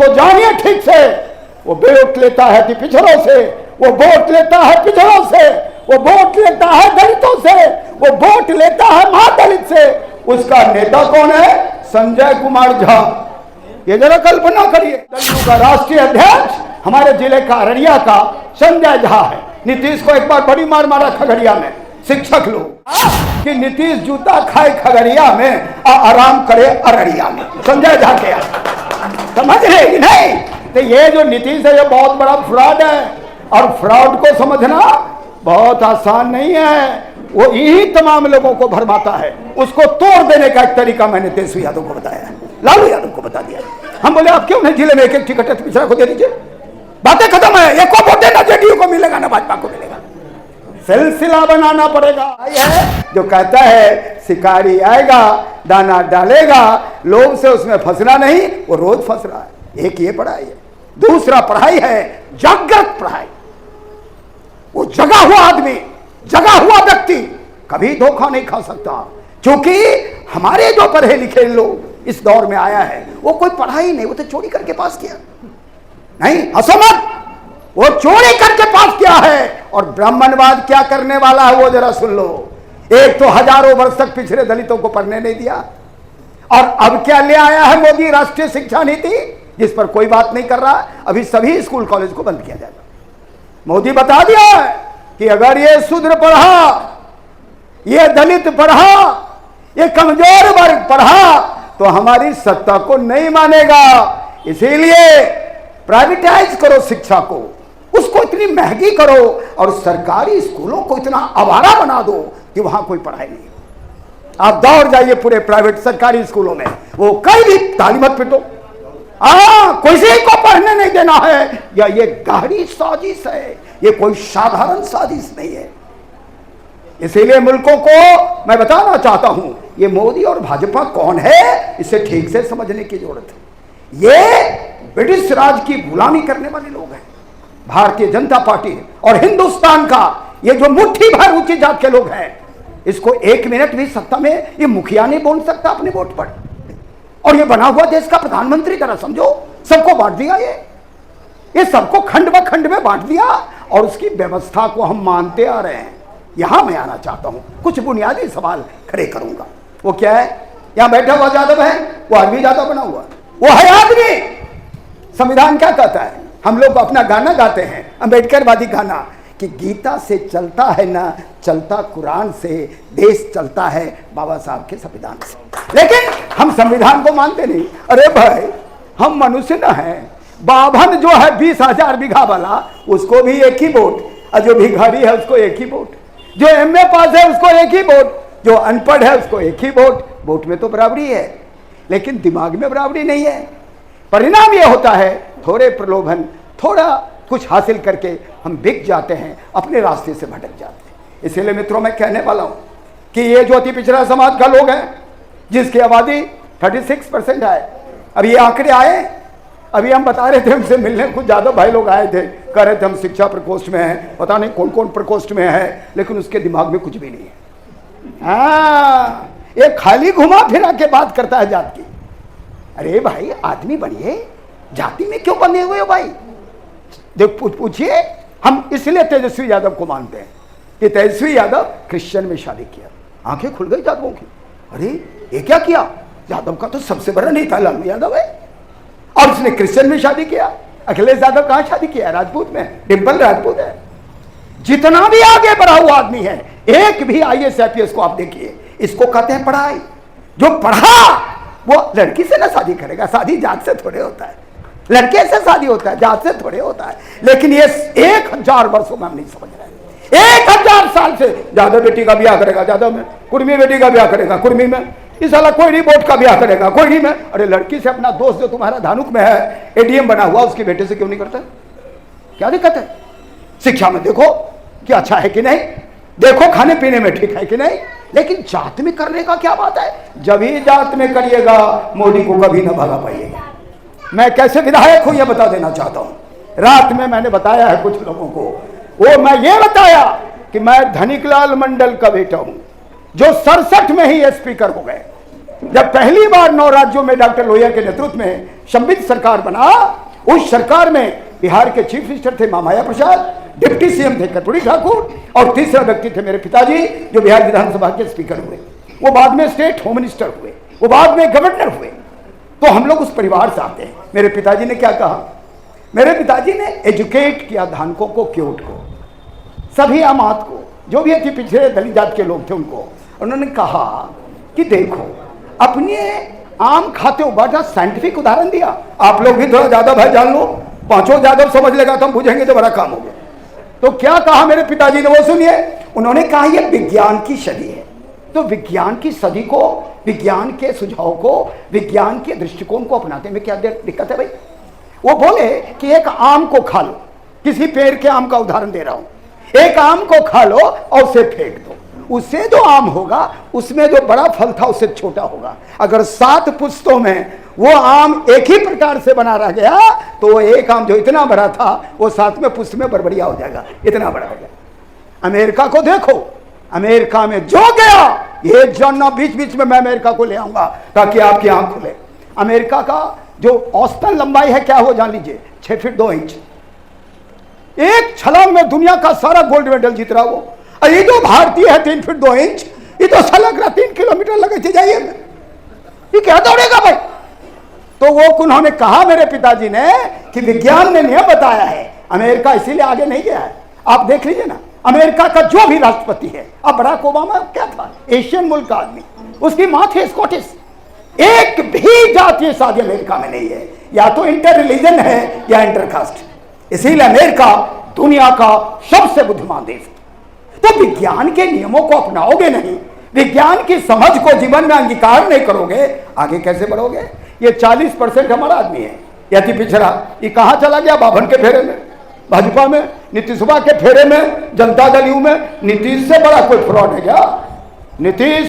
को जानिए ठीक से। वो वोट लेता है पिछड़ों से, वो वोट लेता है पिछड़ों से, वो वोट लेता है दलितों से, वो वोट लेता है महादलित से। उसका नेता कौन है? संजय कुमार झा। ये जरा कल्पना करिए, दलितों का राष्ट्रीय अध्यक्ष हमारे जिले का अररिया का संजय झा है। नीतीश को एक बार बड़ी मार मारा खगड़िया में शिक्षक लोग कि नीतीश जूता खाए खगड़िया में और आराम करे अररिया में। संजय झा के समझ रहे कि नहीं? तो ये जो नीतीश है ये बहुत बड़ा फ्रॉड है, और फ्रॉड को समझना बहुत आसान नहीं है। वो यही तमाम लोगों को भरमाता है। उसको तोड़ देने का एक तरीका मैंने तेजस्वी यादव को बताया है, लालू यादव को बता दिया। हम बोले आप क्यों नहीं जिले में एक एक टिकट पिछड़ा को दे दीजिए, बातें खत्म है। एक को वोट देना, जेडीयू को मिलेगा ना भाजपा को मिलेगा। सिलसिला बनाना पड़ेगा। जो कहता है शिकारी आएगा दाना डालेगा, लोग से उसमें फंसना नहीं, वो रोज फंस रहा है। एक ये पढ़ाई है, दूसरा पढ़ाई है जागृत पढ़ाई। वो जगा हुआ आदमी, जगा हुआ व्यक्ति कभी धोखा नहीं खा सकता, क्योंकि हमारे जो पढ़े लिखे लोग इस दौर में आया है वो कोई पढ़ाई नहीं, वो तो चोरी करके पास किया। नहीं हंसो मत, वो चोरी करके पास किया है। और ब्राह्मणवाद क्या करने वाला है वो जरा सुन लो। एक तो हजारों वर्ष तक पिछड़े दलितों को पढ़ने नहीं दिया, और अब क्या ले आया है मोदी? राष्ट्रीय शिक्षा नीति, जिस पर कोई बात नहीं कर रहा। अभी सभी स्कूल कॉलेज को बंद किया जाएगा। मोदी बता दिया है कि अगर ये शूद्र पढ़ा, ये दलित पढ़ा, ये कमजोर वर्ग पढ़ा तो हमारी सत्ता को नहीं मानेगा। इसीलिए प्राइवेटाइज करो शिक्षा को, उसको इतनी महंगी करो, और सरकारी स्कूलों को इतना आवारा बना दो कि वहां कोई पढ़ाई नहीं। आप दौड़ जाइए पूरे प्राइवेट सरकारी स्कूलों में, वो कहीं भी ताली मत पिटो, किसी को पढ़ने नहीं देना है, या ये गहरी साजिश है, ये कोई साधारण साजिश नहीं है। इसीलिए मुल्कों को मैं बताना चाहता हूं, ये मोदी और भाजपा कौन है इसे ठीक से समझने की जरूरत है। ये ब्रिटिश राज की गुलामी करने वाले लोग हैं। भारतीय जनता पार्टी और हिंदुस्तान का ये जो मुट्ठी भर ऊंची जात के लोग हैं, इसको एक मिनट भी सत्ता में ये मुखिया नहीं बोल सकता अपने वोट पर। और ये बना हुआ देश का प्रधानमंत्री, जरा समझो, सबको बांट दिया। ये सबको खंड व खंड में बांट दिया, और उसकी व्यवस्था को हम मानते आ रहे हैं। यहां मैं आना चाहता हूं, कुछ बुनियादी सवाल खड़े करूंगा। वो क्या है? यहां बैठा हुआ यादव है, वो आदमी ज्यादा बना हुआ, वो है आदमी। संविधान क्या कहता है? हम लोग अपना गाना गाते हैं, अंबेडकरवादी गाना, कि गीता से चलता है ना चलता कुरान से, देश चलता है बाबा साहब के संविधान से। लेकिन हम संविधान को मानते नहीं। अरे भाई, हम मनुष्य न हैं। बाभन जो है 20,000 बीघा वाला, उसको भी एक ही वोट, और जो भिखारी है उसको एक ही वोट, जो एमए पास है उसको एक ही वोट, जो अनपढ़ है उसको एक ही वोट। वोट में तो बराबरी है, लेकिन दिमाग में बराबरी नहीं है। परिणाम यह होता है, थोड़े प्रलोभन, थोड़ा कुछ हासिल करके हम बिक जाते हैं, अपने रास्ते से भटक जाते हैं। इसलिए मित्रों, मैं कहने वाला हूं कि ये जो अति पिछड़ा समाज का लोग हैं, जिसकी आबादी 36% है, अब ये आंकड़े आए, अभी हम बता रहे थे, उनसे मिलने कुछ ज्यादा भाई लोग आए थे, कह रहे थे हम शिक्षा प्रकोष्ठ में हैं, पता नहीं कौन कौन प्रकोष्ठ में है, लेकिन उसके दिमाग में कुछ भी नहीं है। हाँ, ये खाली घुमा फिरा के बात करता है जात की। अरे भाई, आदमी बनिए, जाति में क्यों बंधे हुए हो भाई? देख, पूछिए। हम इसलिए तेजस्वी यादव को मानते हैं कि तेजस्वी यादव क्रिश्चियन में शादी किया। आंखें खुल गई यादवों की। अरे ये क्या किया? यादव का तो सबसे बड़ा नेता लालू यादव है, और उसने क्रिश्चियन में शादी किया। अखिलेश यादव कहां शादी किया? राजपूत में, डिंपल राजपूत है। जितना भी आगे बढ़ा हुआ आदमी है, एक भी IAS IPS को आप देखिए, इसको कहते हैं पढ़ाई। जो पढ़ा वो लड़की से ना शादी करेगा, शादी जात से थोड़े होता है, लड़के से शादी होता है, जात से थोड़े होता है। लेकिन ये 1000 वर्षों में हम नहीं समझ रहे। 1000 साल से यादव बेटी का ब्याह करेगा यादव में, कुर्मी बेटी का ब्याह करेगा कुर्मी में, इस साला कोई नहीं वोट का ब्याह करेगा कोई नहीं में। अरे लड़की से अपना दोस्त जो तुम्हारा धानुक में है, ADM बना हुआ, उसके बेटे से क्यों नहीं करता? क्या दिक्कत है? शिक्षा में देखो कि अच्छा है कि नहीं, देखो खाने पीने में ठीक है कि नहीं, लेकिन जात में करने का क्या बात है? जब ही जात में करिएगा, मोदी को कभी ना भगा पाइएगा। मैं कैसे विधायक हूं यह बता देना चाहता हूं। रात में मैंने बताया है कुछ लोगों को, वो मैं ये बताया कि मैं धनिकलाल मंडल का बेटा हूं, जो 67 में ही स्पीकर हो गए। जब पहली बार 9 राज्यों में डॉक्टर लोहिया के नेतृत्व में संबित सरकार बना, उस सरकार में बिहार के चीफ मिनिस्टर थे माया प्रसाद, डिप्टी सीएम थे कर्पूरी ठाकुर, और तीसरा व्यक्ति थे मेरे पिताजी जो बिहार विधानसभा के स्पीकर हुए। वो बाद में स्टेट होम मिनिस्टर हुए, वो बाद में गवर्नर हुए। तो हम लोग उस परिवार से आते हैं। मेरे पिताजी ने क्या कहा? मेरे पिताजी ने एजुकेट किया धानकों को, क्योट को, सभी अमात को, जो भी अति पिछड़े दलित जात के लोग थे उनको। उन्होंने कहा कि देखो, अपने आम खाते बाटा साइंटिफिक उदाहरण दिया। आप लोग भी थोड़ा ज्यादा भाई जान लो, पांचों ज्यादा समझ लेगा तो हम बुझेंगे तो बड़ा काम हो गया। तो क्या कहा मेरे पिताजी ने, वो सुनिए। उन्होंने कहा यह विज्ञान की सदी है, तो विज्ञान की सदी को, विज्ञान के सुझाव को, विज्ञान के दृष्टिकोण को अपनाते में क्या दिक्कत है भाई? वो बोले कि एक आम को खा लो, किसी पेड़ के आम का उदाहरण दे रहा हूं, एक आम को खा लो और उसे फेंक दो, उससे जो आम होगा उसमें जो बड़ा फल था उससे छोटा होगा। अगर 7 पुश्तों में वो आम एक ही प्रकार से बना रह गया तो वो एक आम जो इतना बड़ा था वो 7वें पुष्प में बड़बड़िया हो जाएगा, इतना बड़ा हो जाएगा। अमेरिका को देखो, अमेरिका में जो गया, ये जानना बीच बीच में मैं अमेरिका को ले आऊंगा ताकि आपकी आंख खुले। अमेरिका का जो औसतन लंबाई है क्या हो जान लीजिए, 6 फीट 2 इंच। एक छलांग में दुनिया का सारा गोल्ड मेडल जीत रहा वो। और ये जो भारतीय है 3 फीट 2 इंच, ये तो छलांग रहा 3 किलोमीटर लगे थे, जाइए ये क्या दौड़ेगा भाई? तो वो उन्होंने कहा मेरे पिताजी ने कि विज्ञान ने नियम बताया है, अमेरिका इसीलिए आगे नहीं गया है। आप देख लीजिए ना, अमेरिका का जो भी राष्ट्रपति है, अब बराक ओबामा क्या था, एशियन मुल्क का आदमी, उसकी मां थी स्कॉटिश। एक भी जातीय शादी अमेरिका में नहीं है, या तो इंटर रिलीजन है या इंटर कास्ट। इसीलिए अमेरिका दुनिया का सबसे बुद्धिमान देश है। तो विज्ञान के नियमों को अपनाओगे नहीं, विज्ञान की समझ को जीवन में अंगीकार नहीं करोगे, आगे कैसे बढ़ोगे? ये 40% हमारा आदमी है यति पिछड़ा, ये कहां चला गया? बाभन के फेरे में, भाजपा में, नीतीश के फेरे में, जनता दल यू में। नीतीश से बड़ा कोई फ्रॉड है क्या? नीतीश